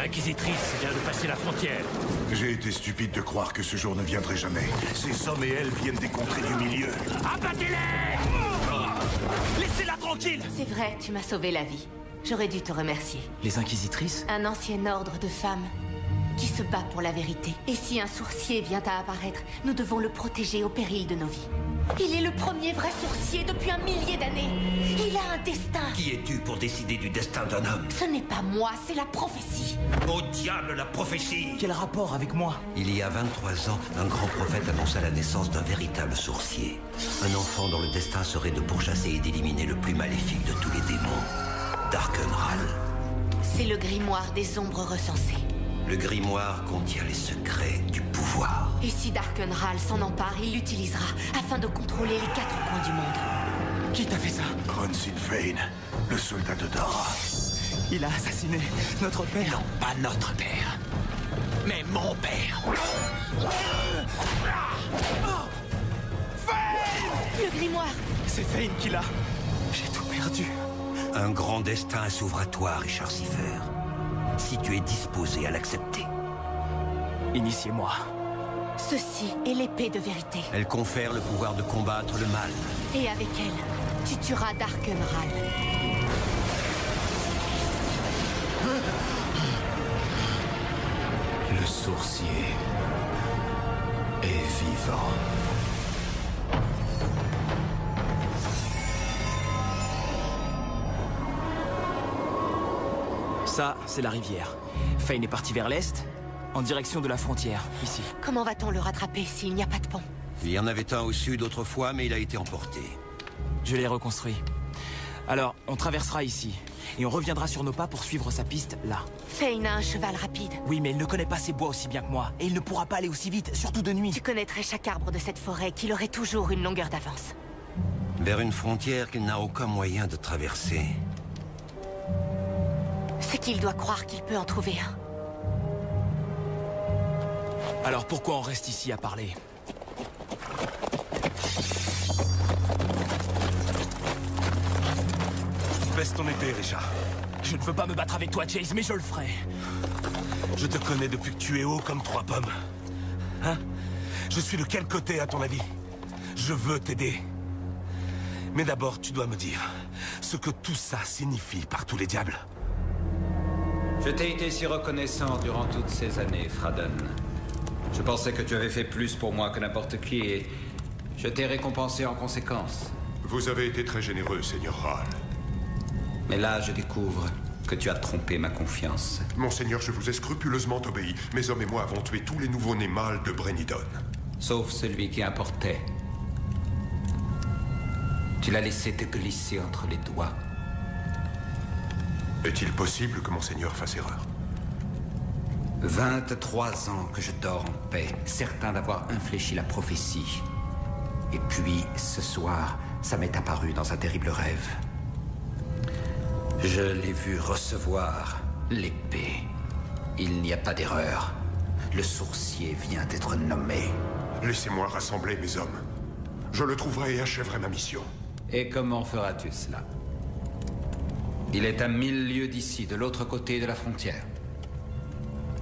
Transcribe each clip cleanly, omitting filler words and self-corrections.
L'inquisitrice vient de passer la frontière. J'ai été stupide de croire que ce jour ne viendrait jamais. Ces hommes et elles viennent des contrées du milieu. Abattez-les! Laissez-la tranquille! C'est vrai, tu m'as sauvé la vie. J'aurais dû te remercier. Les inquisitrices? Un ancien ordre de femmes qui se bat pour la vérité. Et si un sourcier vient à apparaître, nous devons le protéger au péril de nos vies. Il est le premier vrai sourcier depuis 1 millier d'années. Il a un destin. Qui es-tu pour décider du destin d'un homme? Ce n'est pas moi, c'est la prophétie. Au diable la prophétie! Quel rapport avec moi? Il y a 23 ans, un grand prophète annonça la naissance d'un véritable sourcier. Un enfant dont le destin serait de pourchasser et d'éliminer le plus maléfique de tous les démons, Darkenral. C'est le grimoire des ombres recensées. Le grimoire contient les secrets du pouvoir. Et si Darkenral s'en empare, il l'utilisera afin de contrôler les 4 coins du monde. Qui t'a fait ça? Ron Sinfein, le soldat de Dara. Il a assassiné notre père. Non, pas notre père, mais mon père. Le grimoire! C'est Fane qui l'a. J'ai tout perdu. Un grand destin s'ouvre à toi, Richard Siffer. Si tu es disposé à l'accepter. Initiez-moi. Ceci est l'épée de vérité. Elle confère le pouvoir de combattre le mal. Et avec elle, tu tueras Darkenral. Le sourcier est vivant. Ça, c'est la rivière. Fane est parti vers l'est, en direction de la frontière, ici. Comment va-t-on le rattraper s'il n'y a pas de pont? Il y en avait un au sud autrefois, mais il a été emporté. Je l'ai reconstruit. Alors, on traversera ici, et on reviendra sur nos pas pour suivre sa piste, là. Fane a un cheval rapide. Oui, mais il ne connaît pas ces bois aussi bien que moi, et il ne pourra pas aller aussi vite, surtout de nuit. Tu connaîtrais chaque arbre de cette forêt qu'il aurait toujours une longueur d'avance. Vers une frontière qu'il n'a aucun moyen de traverser. C'est qu'il doit croire qu'il peut en trouver un. Alors pourquoi on reste ici à parler? Baisse ton épée, Richard. Je ne veux pas me battre avec toi, Chase, mais je le ferai. Je te connais depuis que tu es haut comme 3 pommes. Hein? Je suis de quel côté, à ton avis? Je veux t'aider. Mais d'abord, tu dois me dire ce que tout ça signifie par tous les diables. Je t'ai été si reconnaissant durant toutes ces années, Fraden. Je pensais que tu avais fait plus pour moi que n'importe qui et je t'ai récompensé en conséquence. Vous avez été très généreux, Seigneur Hall. Mais là, je découvre que tu as trompé ma confiance. Monseigneur, je vous ai scrupuleusement obéi. Mes hommes et moi avons tué tous les nouveaux-nés mâles de Brennidon. Sauf celui qui importait. Tu l'as laissé te glisser entre les doigts. Est-il possible que Monseigneur fasse erreur? 23 ans que je dors en paix, certain d'avoir infléchi la prophétie. Et puis, ce soir, ça m'est apparu dans un terrible rêve. Je l'ai vu recevoir l'épée. Il n'y a pas d'erreur. Le sourcier vient d'être nommé. Laissez-moi rassembler mes hommes. Je le trouverai et achèverai ma mission. Et comment feras-tu cela? Il est à 1000 lieues d'ici, de l'autre côté de la frontière.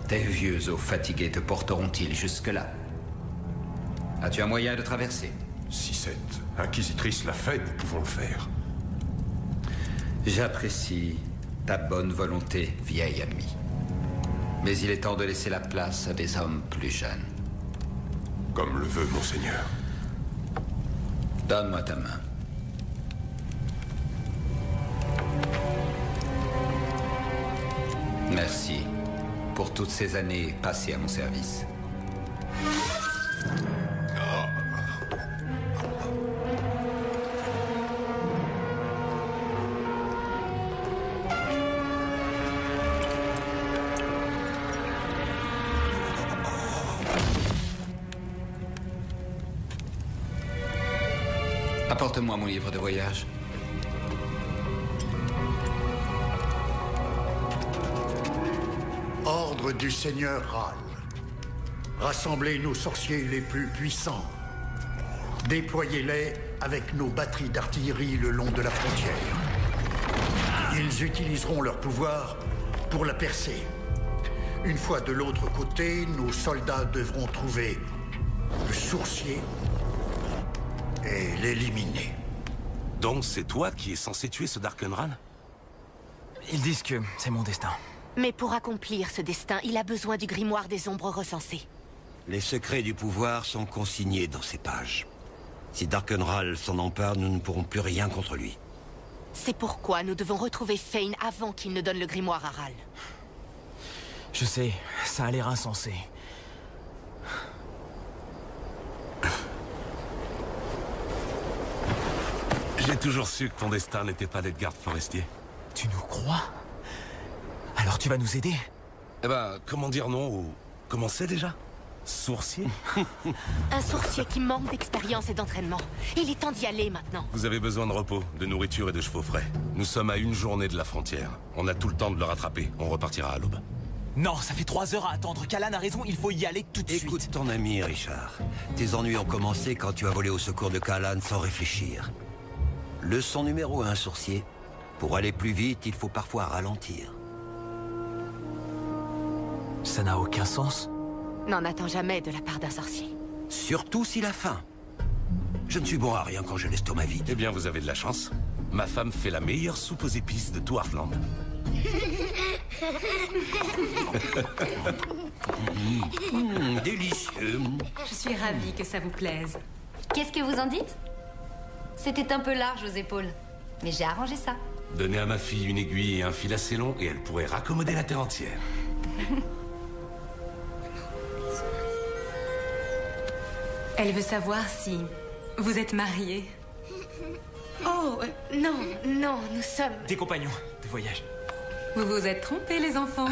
Tes vieux os fatigués te porteront-ils jusque-là? As-tu un moyen de traverser? Si cette inquisitrice l'a fait, nous pouvons le faire. J'apprécie ta bonne volonté, vieil ami. Mais il est temps de laisser la place à des hommes plus jeunes. Comme le veut Monseigneur. Donne-moi ta main. Merci pour toutes ces années passées à mon service. Apporte-moi mon livre de voyage. Ordre du Seigneur Ral. Rassemblez nos sorciers les plus puissants. Déployez-les avec nos batteries d'artillerie le long de la frontière. Ils utiliseront leur pouvoir pour la percer. Une fois de l'autre côté, nos soldats devront trouver le sourcier et l'éliminer. Donc c'est toi qui es censé tuer ce Darkenran? Ils disent que c'est mon destin. Mais pour accomplir ce destin, il a besoin du grimoire des ombres recensé. Les secrets du pouvoir sont consignés dans ces pages. Si Darkenral s'en empare, nous ne pourrons plus rien contre lui. C'est pourquoi nous devons retrouver Fane avant qu'il ne donne le grimoire à Ral. Je sais, ça a l'air insensé. J'ai toujours su que ton destin n'était pas d'être garde forestier. Tu nous crois? Alors tu vas nous aider? Eh ben, comment dire non ou... Comment c'est déjà? Sourcier? Un sourcier qui manque d'expérience et d'entraînement. Il est temps d'y aller maintenant. Vous avez besoin de repos, de nourriture et de chevaux frais. Nous sommes à 1 journée de la frontière. On a tout le temps de le rattraper. On repartira à l'aube. Non, ça fait 3 heures à attendre. Kalan a raison, il faut y aller tout de suite. Écoute ton ami, Richard. Tes ennuis ont commencé quand tu as volé au secours de Kalan sans réfléchir. Leçon numéro 1, sourcier. Pour aller plus vite, il faut parfois ralentir. Ça n'a aucun sens. N'en attends jamais de la part d'un sorcier. Surtout s'il a faim. Je ne suis bon à rien quand j'ai l'estomac vide. Eh bien, vous avez de la chance. Ma femme fait la meilleure soupe aux épices de tout Heartland. Délicieux. Je suis ravie que ça vous plaise. Qu'est-ce que vous en dites? C'était un peu large aux épaules, mais j'ai arrangé ça. Donnez à ma fille une aiguille et un fil assez long et elle pourrait raccommoder la terre entière. Elle veut savoir si vous êtes mariés. Oh, non, non, nous sommes... Des compagnons de voyage. Vous vous êtes trompés, les enfants.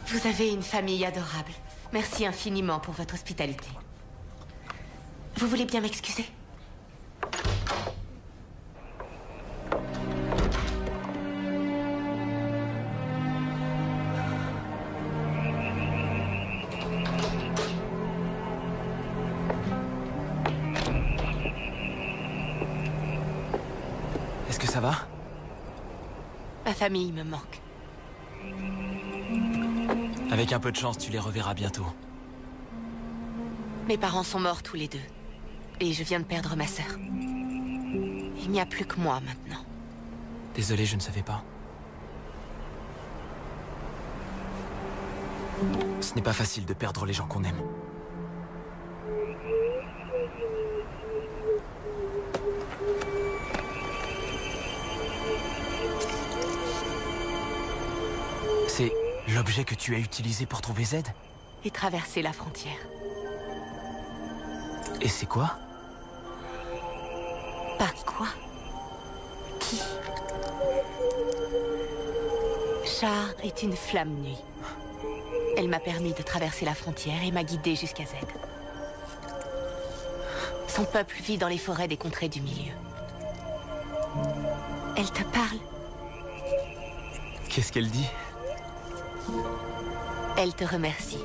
Vous avez une famille adorable. Merci infiniment pour votre hospitalité. Vous voulez bien m'excuser? Est-ce que ça va? Ma famille me manque. Avec un peu de chance, tu les reverras bientôt. Mes parents sont morts tous les deux. Et je viens de perdre ma sœur. Il n'y a plus que moi maintenant. Désolé, je ne savais pas. Ce n'est pas facile de perdre les gens qu'on aime. C'est l'objet que tu as utilisé pour trouver Z? Et traverser la frontière. Et c'est quoi? Par quoi? Qui? Char est une flamme nuit. Elle m'a permis de traverser la frontière et m'a guidée jusqu'à Z. Son peuple vit dans les forêts des contrées du milieu. Elle te parle? Qu'est-ce qu'elle dit? Elle te remercie.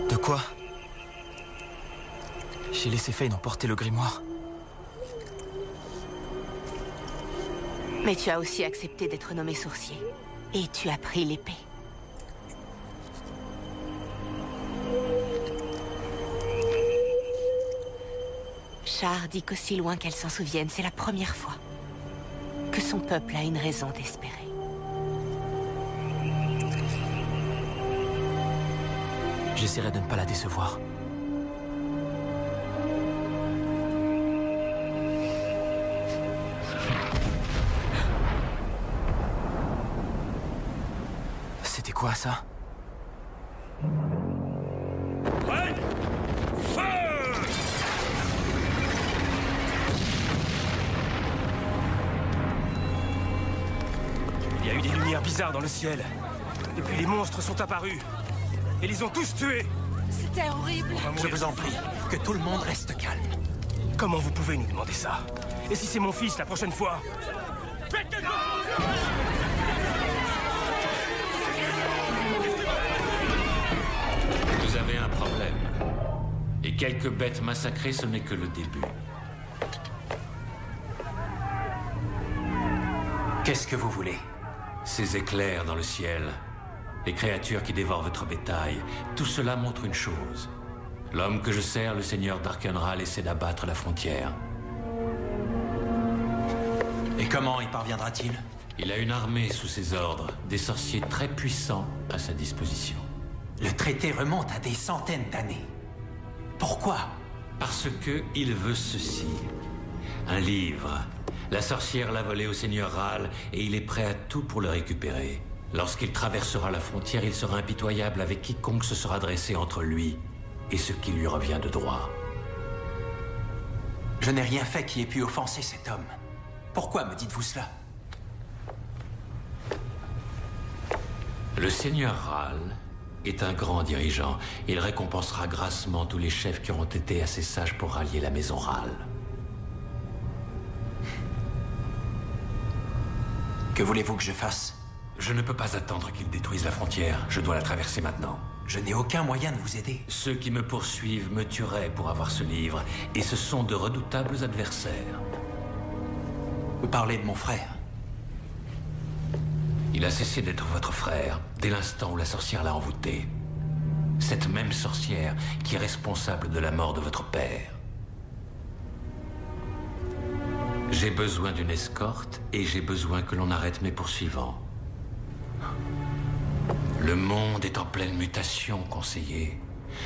De quoi? J'ai laissé Fane emporter le grimoire. Mais tu as aussi accepté d'être nommé sourcier. Et tu as pris l'épée. Char dit qu'aussi loin qu'elle s'en souvienne, c'est la première fois que son peuple a une raison d'espérer. J'essaierai de ne pas la décevoir. C'était quoi ça? Il y a eu des lumières bizarres dans le ciel. Et puis les monstres sont apparus. Et ils ont tous tués. C'était horrible. Je vous en prie, que tout le monde reste calme. Comment vous pouvez nous demander ça? Et si c'est mon fils la prochaine fois? Vous avez un problème. Et quelques bêtes massacrées, ce n'est que le début. Qu'est-ce que vous voulez? Ces éclairs dans le ciel, les créatures qui dévorent votre bétail, tout cela montre une chose. L'homme que je sers, le seigneur Darkenral, essaie d'abattre la frontière. Et comment y parviendra-t-il? Il a une armée sous ses ordres, des sorciers très puissants à sa disposition. Le traité remonte à des centaines d'années. Pourquoi? Parce que il veut ceci. Un livre. La sorcière l'a volé au seigneur Ral et il est prêt à tout pour le récupérer. Lorsqu'il traversera la frontière, il sera impitoyable avec quiconque se sera dressé entre lui et ce qui lui revient de droit. Je n'ai rien fait qui ait pu offenser cet homme. Pourquoi me dites-vous cela? Le seigneur Ral est un grand dirigeant. Il récompensera grassement tous les chefs qui auront été assez sages pour rallier la maison Ral. Que voulez-vous que je fasse? Je ne peux pas attendre qu'il détruise la frontière. Je dois la traverser maintenant. Je n'ai aucun moyen de vous aider. Ceux qui me poursuivent me tueraient pour avoir ce livre. Et ce sont de redoutables adversaires. Vous parlez de mon frère? Il a cessé d'être votre frère dès l'instant où la sorcière l'a envoûté. Cette même sorcière qui est responsable de la mort de votre père. J'ai besoin d'une escorte et j'ai besoin que l'on arrête mes poursuivants. Le monde est en pleine mutation, conseiller.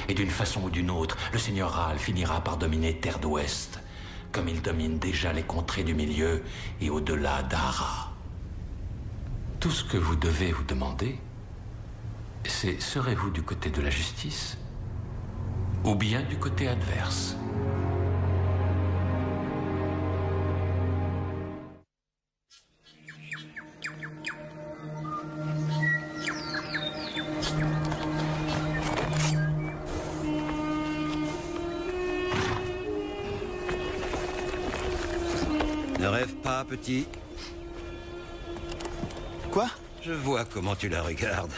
Et d'une façon ou d'une autre, le seigneur Ral finira par dominer Terre d'Ouest, comme il domine déjà les contrées du milieu et au-delà d'Ara. Tout ce que vous devez vous demander, c'est serez-vous du côté de la justice ou bien du côté adverse? Ne rêve pas, petit. Quoi? Je vois comment tu la regardes.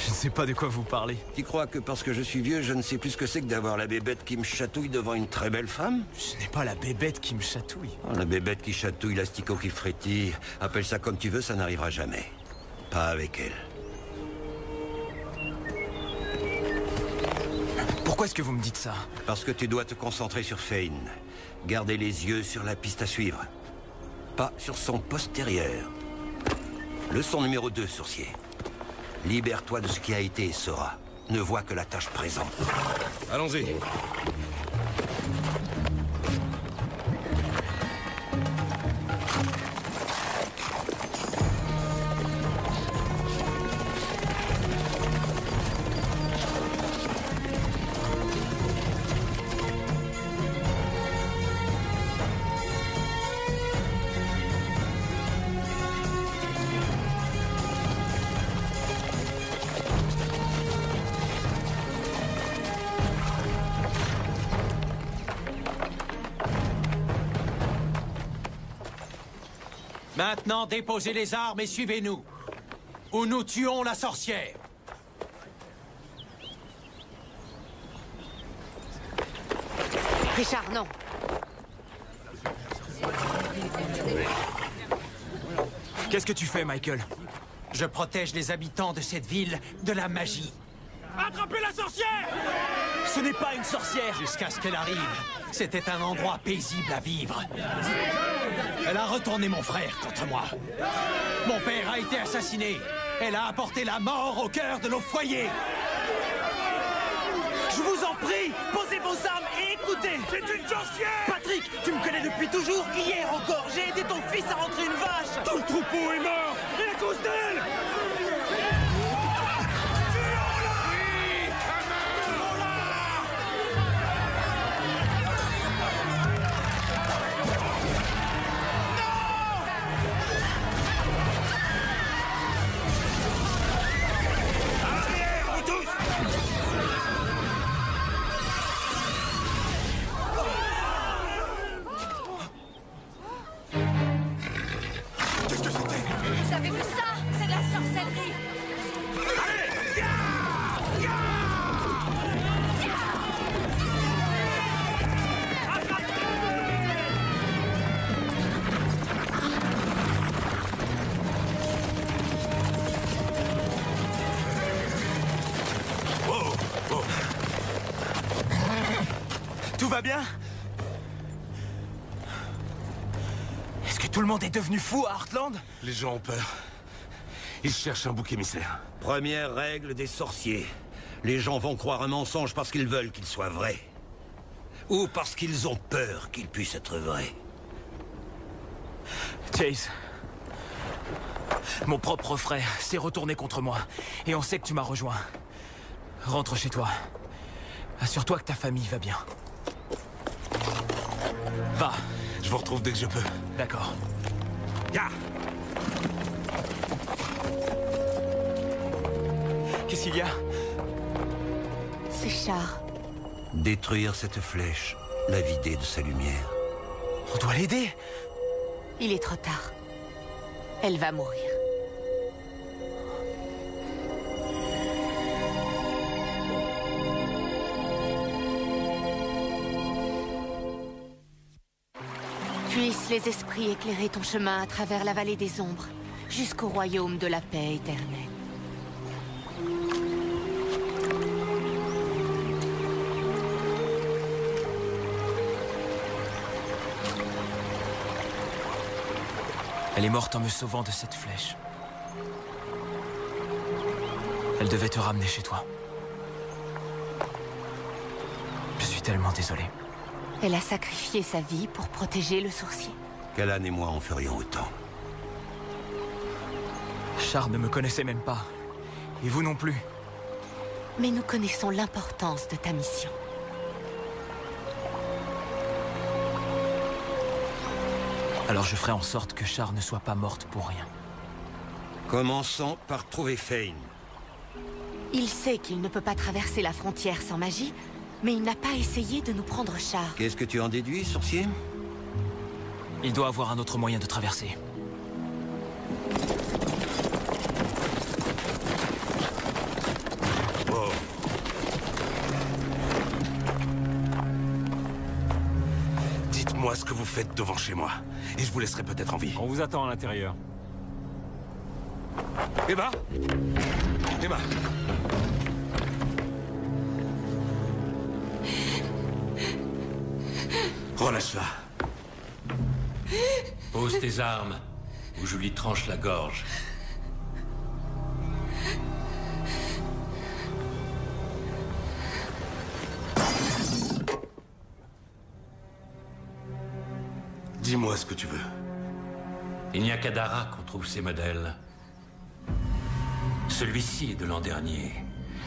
Je ne sais pas de quoi vous parlez. Tu crois que parce que je suis vieux, je ne sais plus ce que c'est que d'avoir la bébête qui me chatouille devant une très belle femme? Ce n'est pas la bébête qui me chatouille. Oh, la bébête qui chatouille, l'asticot qui frétille. Appelle ça comme tu veux, ça n'arrivera jamais. Pas avec elle. Pourquoi est-ce que vous me dites ça? Parce que tu dois te concentrer sur Fane. Garder les yeux sur la piste à suivre. Pas sur son postérieur. Leçon numéro 2, sorcier. Libère-toi de ce qui a été et sera. Ne vois que la tâche présente. Allons-y. Maintenant, déposez les armes et suivez-nous. Ou nous tuons la sorcière. Richard, non. Qu'est-ce que tu fais, Michael? Je protège les habitants de cette ville de la magie. Attrapez la sorcière! Ce n'est pas une sorcière! Jusqu'à ce qu'elle arrive, c'était un endroit paisible à vivre. Elle a retourné mon frère contre moi. Mon père a été assassiné. Elle a apporté la mort au cœur de nos foyers. Je vous en prie, posez vos armes et écoutez! C'est une sorcière! Patrick, tu me connais depuis toujours. Hier encore, j'ai aidé ton fils à rentrer une vache. Tout le troupeau est mort! Et à cause d'elle! Vous avez vu ça? C'est de la sorcière! va bien? Est-ce que tout le monde est devenu fou à Heartland? Les gens ont peur. Ils cherchent un bouc émissaire. Première règle des sorciers. Les gens vont croire un mensonge parce qu'ils veulent qu'il soit vrai. Ou parce qu'ils ont peur qu'il puisse être vrai. Chase. Mon propre frère s'est retourné contre moi. Et on sait que tu m'as rejoint. Rentre chez toi. Assure-toi que ta famille va bien. Va. Je vous retrouve dès que je peux. D'accord. Ya! Qu'est-ce qu'il y a? C'est Char. Détruire cette flèche, la vider de sa lumière. On doit l'aider. Il est trop tard. Elle va mourir. Puissent les esprits éclairer ton chemin à travers la vallée des ombres, jusqu'au royaume de la paix éternelle. Elle est morte en me sauvant de cette flèche. Elle devait te ramener chez toi. Je suis tellement désolé. Elle a sacrifié sa vie pour protéger le sourcier. Callan et moi en ferions autant. Char ne me connaissait même pas. Et vous non plus. Mais nous connaissons l'importance de ta mission. Alors je ferai en sorte que Char ne soit pas morte pour rien. Commençons par trouver Fane. Il sait qu'il ne peut pas traverser la frontière sans magie, mais il n'a pas essayé de nous prendre Char. Qu'est-ce que tu en déduis, sorcier? Il doit avoir un autre moyen de traverser. Oh. Dites-moi ce que vous faites devant chez moi, et je vous laisserai peut-être en vie. On vous attend à l'intérieur. Emma? Emma? Relâche-la. Pose tes armes, ou je lui tranche la gorge. Dis-moi ce que tu veux. Il n'y a qu'à Dara qu'on trouve ces modèles. Celui-ci est de l'an dernier.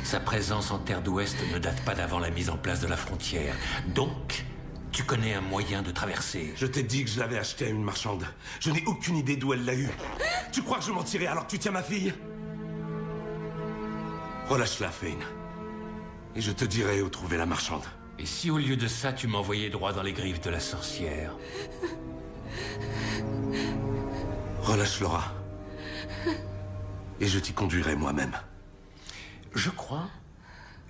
Sa présence en Terre d'Ouest ne date pas d'avant la mise en place de la frontière. Donc, tu connais un moyen de traverser. Je t'ai dit que je l'avais acheté à une marchande. Je n'ai aucune idée d'où elle l'a eu. Tu crois que je mentirais alors que tu tiens ma fille? Relâche-la, Fane. Et je te dirai où trouver la marchande. Et si au lieu de ça, tu m'envoyais droit dans les griffes de la sorcière? Relâche Laura. Et je t'y conduirai moi-même. Je crois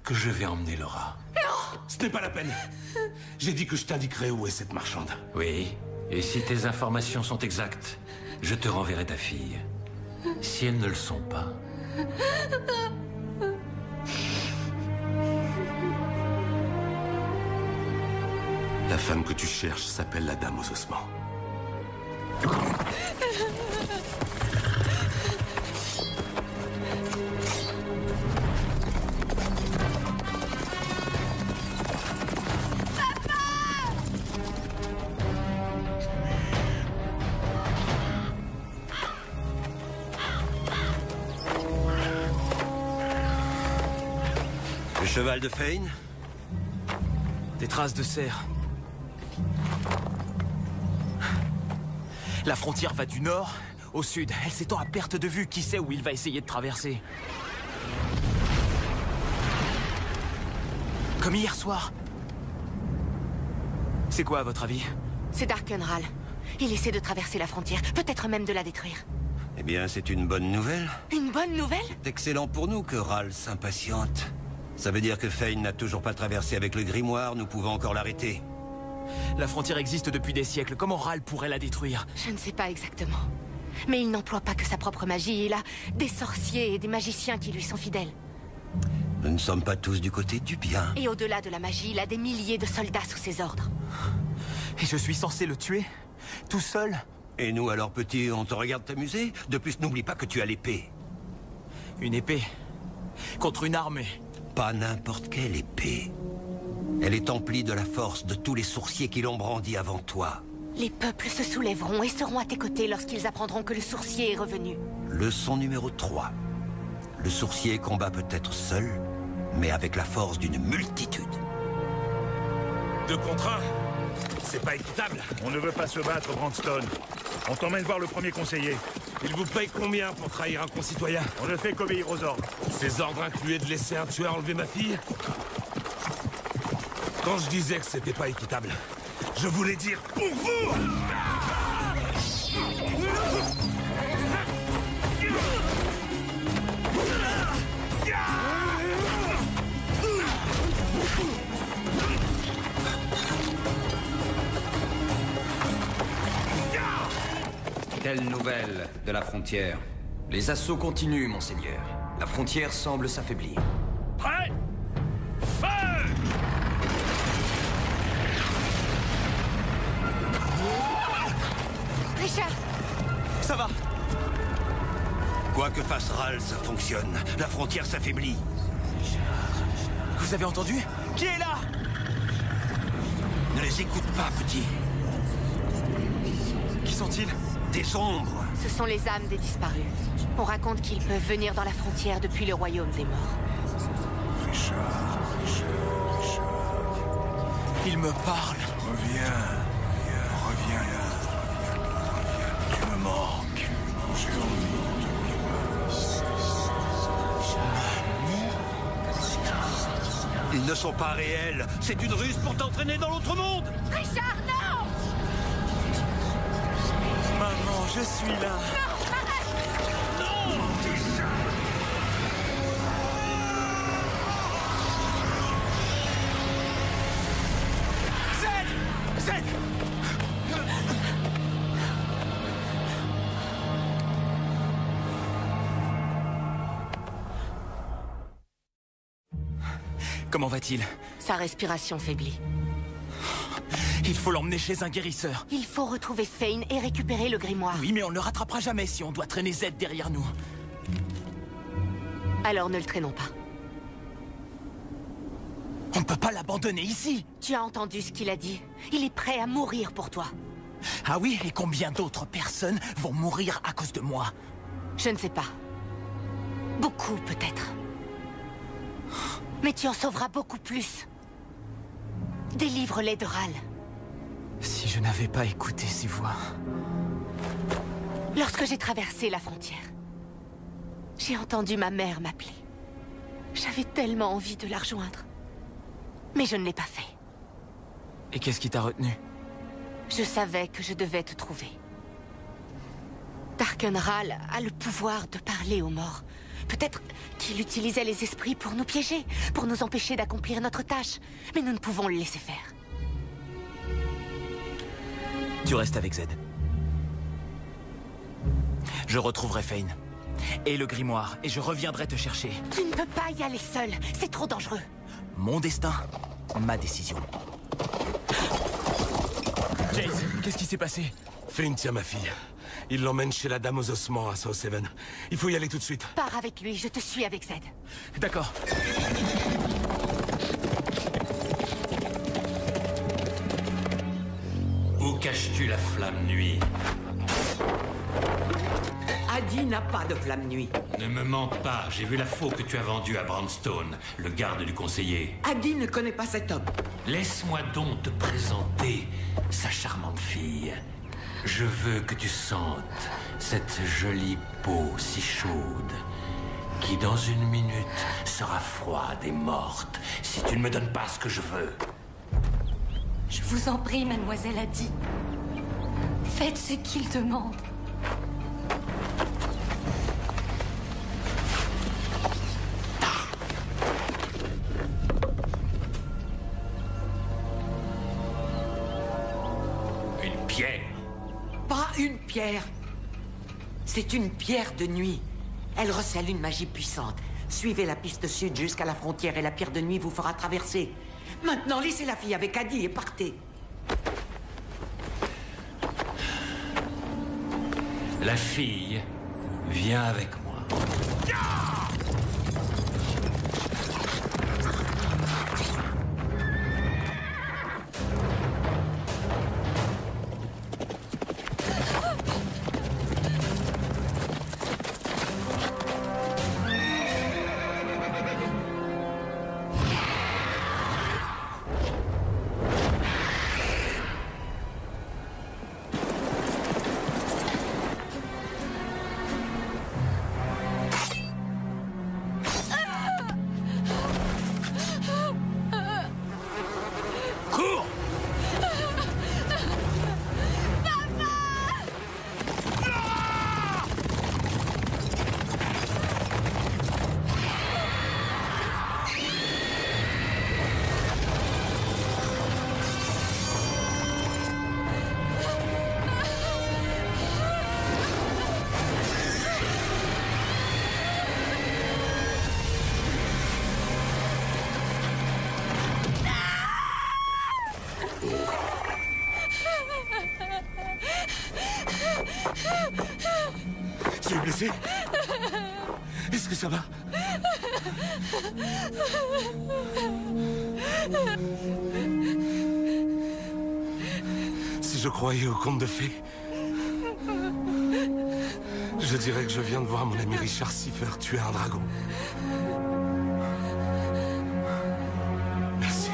que je vais emmener Laura. Non! Ce n'est pas la peine. J'ai dit que je t'indiquerai où est cette marchande. Oui, et si tes informations sont exactes, je te renverrai ta fille. Si elles ne le sont pas... La femme que tu cherches s'appelle la Dame aux Ossements. Le cheval de Fane? Des traces de cerf. La frontière va du nord au sud. Elle s'étend à perte de vue. Qui sait où il va essayer de traverser? Comme hier soir. C'est quoi, à votre avis? C'est Darkenral. Il essaie de traverser la frontière, peut-être même de la détruire. Eh bien, c'est une bonne nouvelle. Une bonne nouvelle? C'est excellent pour nous que Ral s'impatiente. Ça veut dire que Fane n'a toujours pas traversé avec le grimoire, nous pouvons encore l'arrêter. La frontière existe depuis des siècles. Comment Ral pourrait la détruire? Je ne sais pas exactement. Mais il n'emploie pas que sa propre magie. Il a des sorciers et des magiciens qui lui sont fidèles. Nous ne sommes pas tous du côté du bien. Et au-delà de la magie, il a des milliers de soldats sous ses ordres. Et je suis censé le tuer? Tout seul? Et nous alors, petit, on te regarde t'amuser? De plus, n'oublie pas que tu as l'épée. Une épée? Contre une armée? Pas n'importe quelle épée. Elle est emplie de la force de tous les sourciers qui l'ont brandie avant toi. Les peuples se soulèveront et seront à tes côtés lorsqu'ils apprendront que le sourcier est revenu. Leçon numéro 3. Le sourcier combat peut-être seul, mais avec la force d'une multitude. 2 contre 1. C'est pas équitable. On ne veut pas se battre, Brandstone. On t'emmène voir le premier conseiller. Il vous paye combien pour trahir un concitoyen? On ne fait qu'obéir aux ordres. Ces ordres incluaient de laisser un tueur enlever ma fille? Quand je disais que c'était pas équitable, je voulais dire pour vous! Quelle nouvelle de la frontière? Les assauts continuent, monseigneur. La frontière semble s'affaiblir. Prêt? Feu! Richard! Ça va! Quoi que fasse Ral, ça fonctionne. La frontière s'affaiblit. Vous avez entendu? Qui est là? Ne les écoute pas, petit. Qui sont-ils? Des ombres. Ce sont les âmes des disparus. On raconte qu'ils peuvent venir dans la frontière depuis le royaume des morts. Il me parle. Reviens là. Tu me manques. J'ai envie de te... Ils ne sont pas réels. C'est une ruse pour t'entraîner dans l'autre monde. Richard, non! Maman, je suis là. Non, arrête! Zed! Comment va-t-il? Sa respiration faiblit. Il faut l'emmener chez un guérisseur. Il faut retrouver Fane et récupérer le grimoire. Oui, mais on ne le rattrapera jamais si on doit traîner Z derrière nous. Alors ne le traînons pas. On ne peut pas l'abandonner ici. Tu as entendu ce qu'il a dit. Il est prêt à mourir pour toi. Ah oui, et combien d'autres personnes vont mourir à cause de moi? Je ne sais pas. Beaucoup, peut-être. Mais tu en sauveras beaucoup plus. Délivre-les de Ral. Si je n'avais pas écouté ses voix... Lorsque j'ai traversé la frontière, j'ai entendu ma mère m'appeler. J'avais tellement envie de la rejoindre. Mais je ne l'ai pas fait. Et qu'est-ce qui t'a retenu? Je savais que je devais te trouver. Darkenral a le pouvoir de parler aux morts. Peut-être qu'il utilisait les esprits pour nous piéger, pour nous empêcher d'accomplir notre tâche. Mais nous ne pouvons le laisser faire. Tu restes avec Z. Je retrouverai Fane. Et le grimoire, et je reviendrai te chercher. Tu ne peux pas y aller seul, c'est trop dangereux. Mon destin, ma décision. Jace, qu'est-ce qui s'est passé? Fane tient ma fille. Il l'emmène chez la dame aux ossements à South Haven. Il faut y aller tout de suite. Pars avec lui, je te suis avec Z. D'accord. Où caches-tu la flamme nuit? Adi n'a pas de flamme nuit. Ne me mens pas, j'ai vu la faux que tu as vendue à Brandstone, le garde du conseiller. Adi ne connaît pas cet homme. Laisse-moi donc te présenter sa charmante fille. Je veux que tu sentes cette jolie peau si chaude, qui dans une minute sera froide et morte, si tu ne me donnes pas ce que je veux. Je vous en prie, mademoiselle Adi. Faites ce qu'il demande. Une pierre? Pas une pierre. C'est une pierre de nuit. Elle recèle une magie puissante. Suivez la piste sud jusqu'à la frontière et la pierre de nuit vous fera traverser. Maintenant, laissez la fille avec Adi et partez. La fille vient avec moi. Tu es blessé? Est-ce que ça va? Si je croyais au conte de fées, je dirais que je viens de voir mon ami Richard Siffer tuer un dragon. Merci.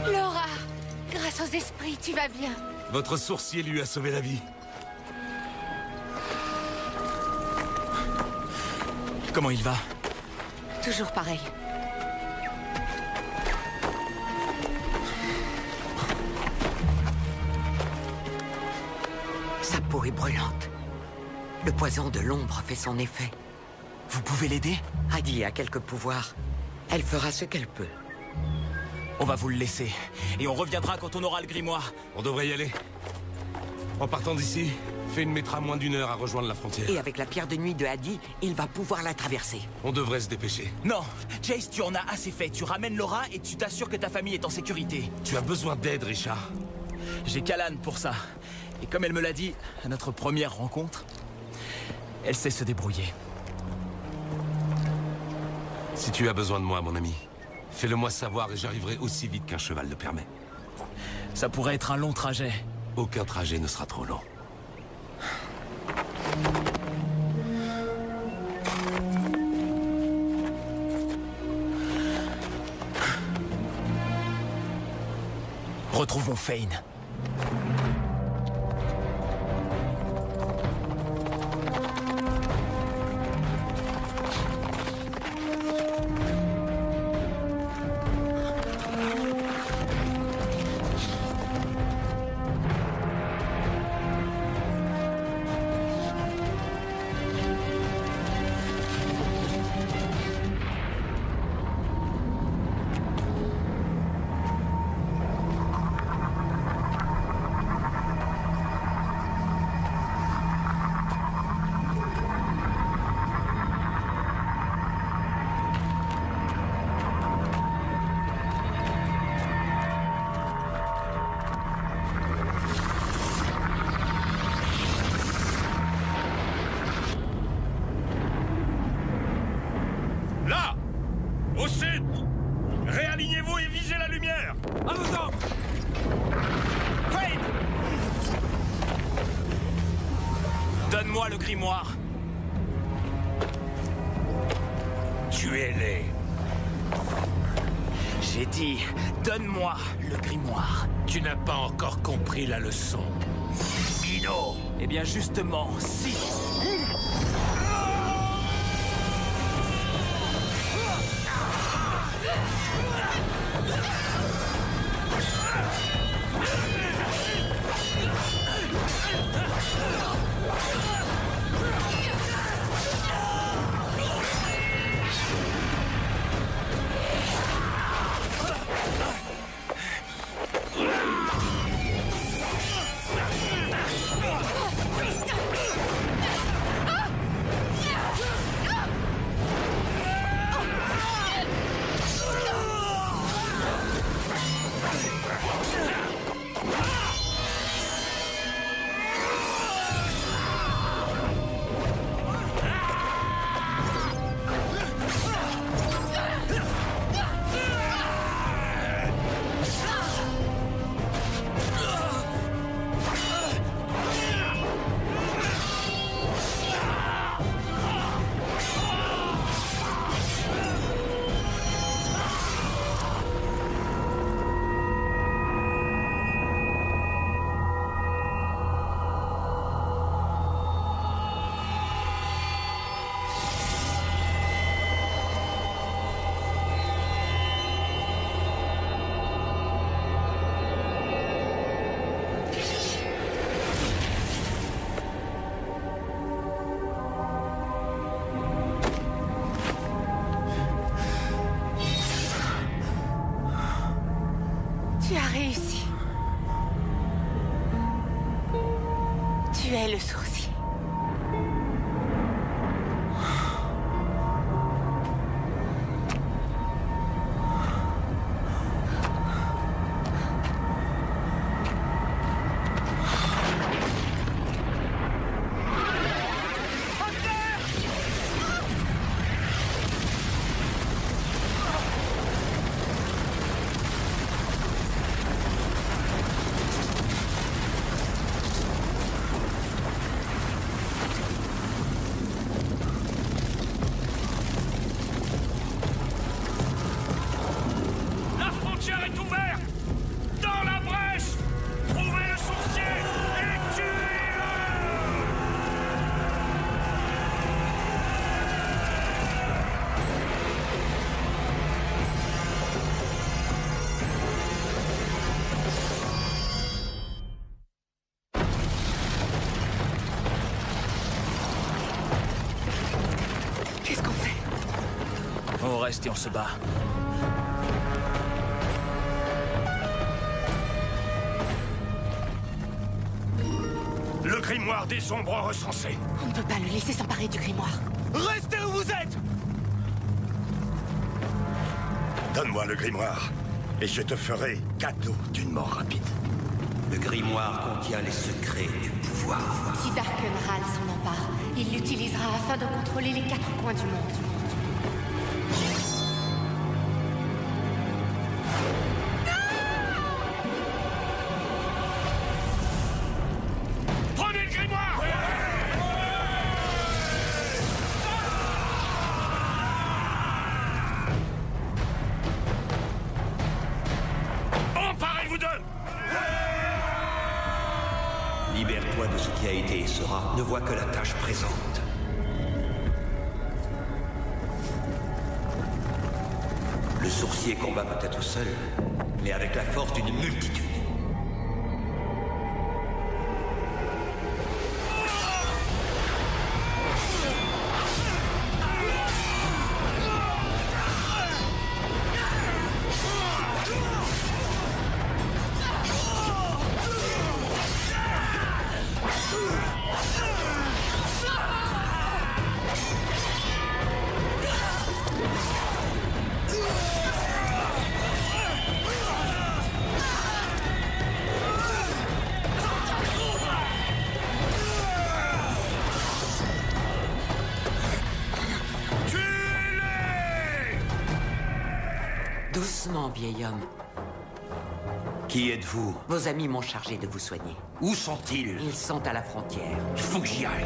Laura, grâce aux esprits, tu vas bien. Votre sourcier lui a sauvé la vie. Comment il va? Toujours pareil. Sa peau est brûlante. Le poison de l'ombre fait son effet. Vous pouvez l'aider? Adi a quelques pouvoirs. Elle fera ce qu'elle peut. On va vous le laisser. Et on reviendra quand on aura le grimoire. On devrait y aller. En partant d'ici, Fane mettra moins d'1 heure à rejoindre la frontière. Et avec la pierre de nuit de Adi, il va pouvoir la traverser. On devrait se dépêcher. Non, Jace, tu en as assez fait. Tu ramènes Laura et tu t'assures que ta famille est en sécurité. Tu as besoin d'aide, Richard. J'ai Callan pour ça. Et comme elle me l'a dit à notre première rencontre, elle sait se débrouiller. Si tu as besoin de moi, mon ami, fais-le moi savoir et j'arriverai aussi vite qu'un cheval le permet. Ça pourrait être un long trajet. Aucun trajet ne sera trop long. Retrouvons Fane. Là! Au sud! Réalignez-vous et visez la lumière! À vos ordres! Fane! Donne-moi le grimoire. Tuez-les! J'ai dit, donne-moi le grimoire. Tu n'as pas encore compris la leçon. Ino! Eh bien justement, si. Tu as réussi. Tu es le sourcier. On reste et on se bat. Le grimoire des ombres recensé. On ne peut pas le laisser s'emparer du grimoire. Restez où vous êtes! Donne-moi le grimoire, et je te ferai cadeau d'une mort rapide. Le grimoire contient les secrets du pouvoir. Si Darkenral s'en empare, il l'utilisera afin de contrôler les 4 coins du monde. Prenez le grimoire! Emparez-vous d'eux! Libère-toi de ce qui a été et sera. Ne vois que la tâche présente. Le sourcier combat peut-être seul, mais avec la force d'une multitude. Doucement, vieil homme. Qui êtes-vous? Vos amis m'ont chargé de vous soigner. Où sont-ils? Ils sont à la frontière. Il faut que j'y aille.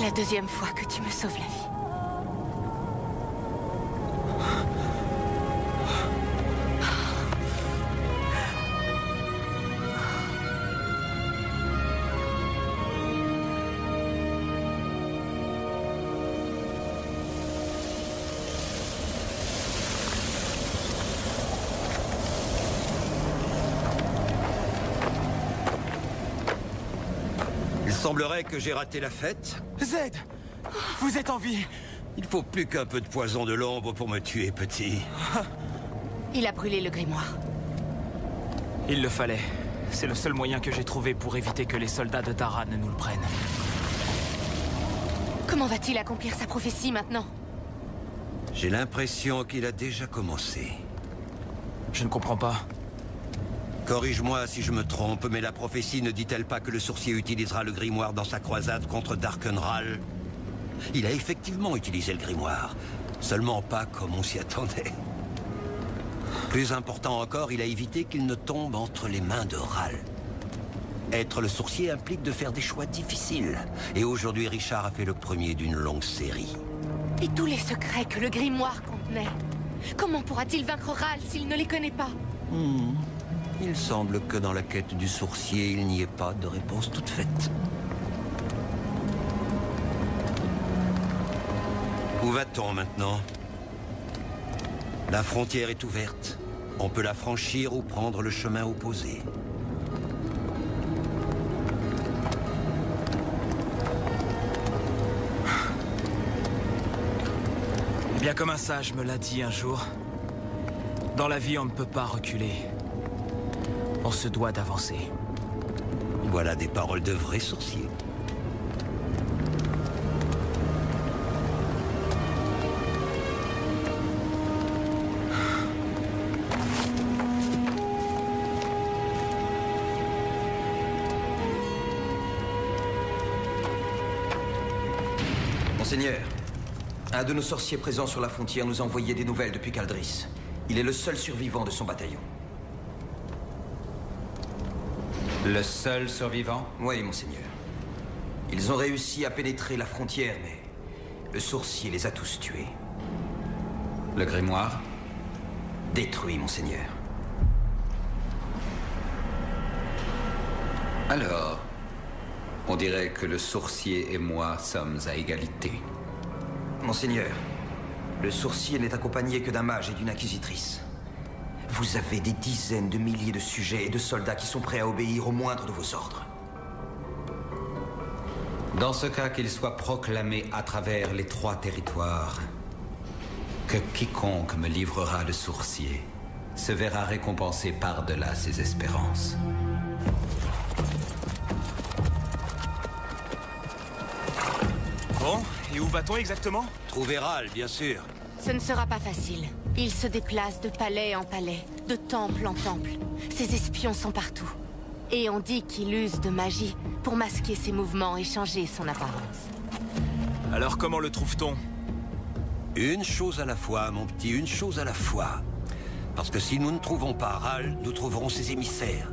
la deuxième fois que tu me sauves la vie. Il semblerait que j'ai raté la fête. Zed, vous êtes en vie. Il faut plus qu'un peu de poison de l'ombre pour me tuer, petit. Il a brûlé le grimoire. Il le fallait. C'est le seul moyen que j'ai trouvé pour éviter que les soldats de Tara ne nous le prennent. Comment va-t-il accomplir sa prophétie maintenant? J'ai l'impression qu'il a déjà commencé. Je ne comprends pas. Corrige-moi si je me trompe, mais la prophétie ne dit-elle pas que le sorcier utilisera le grimoire dans sa croisade contre Darkenral? Il a effectivement utilisé le grimoire, seulement pas comme on s'y attendait. Plus important encore, il a évité qu'il ne tombe entre les mains de Ral. Être le sorcier implique de faire des choix difficiles, et aujourd'hui Richard a fait le premier d'une longue série. Et tous les secrets que le grimoire contenait. Comment pourra-t-il vaincre Ral s'il ne les connaît pas? Il semble que dans la quête du sorcier, il n'y ait pas de réponse toute faite. Où va-t-on maintenant? La frontière est ouverte. On peut la franchir ou prendre le chemin opposé. Bien comme un sage me l'a dit un jour, dans la vie on ne peut pas reculer. On se doit d'avancer. Voilà des paroles de vrais sorciers. Monseigneur, un de nos sorciers présents sur la frontière nous a envoyé des nouvelles depuis Caldris. Il est le seul survivant de son bataillon. Le seul survivant? Oui, monseigneur. Ils ont réussi à pénétrer la frontière, mais le sorcier les a tous tués. Le grimoire? Détruit, monseigneur. Alors, on dirait que le sorcier et moi sommes à égalité. Monseigneur, le sorcier n'est accompagné que d'un mage et d'une inquisitrice. Vous avez des dizaines de milliers de sujets et de soldats qui sont prêts à obéir au moindre de vos ordres. Dans ce cas, qu'il soit proclamé à travers les 3 territoires que quiconque me livrera le sorcier se verra récompensé par-delà ses espérances. Bon, et où va-t-on exactement? Trouver Ral, bien sûr. Ce ne sera pas facile. Il se déplace de palais en palais, de temple en temple. Ses espions sont partout. Et on dit qu'il use de magie pour masquer ses mouvements et changer son apparence. Alors comment le trouve-t-on? Une chose à la fois, mon petit, une chose à la fois. Parce que si nous ne trouvons pas Ral, nous trouverons ses émissaires.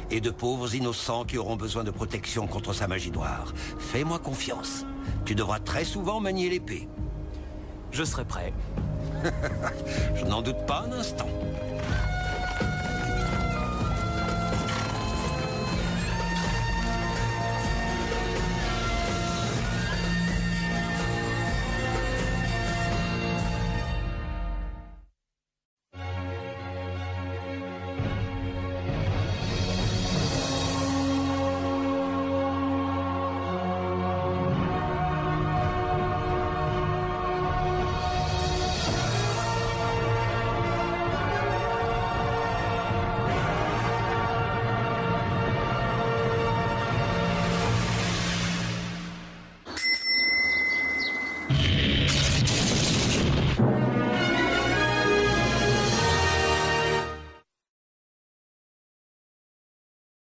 Et de pauvres innocents qui auront besoin de protection contre sa magie noire. Fais-moi confiance. Tu devras très souvent manier l'épée. Je serai prêt. Je n'en doute pas un instant.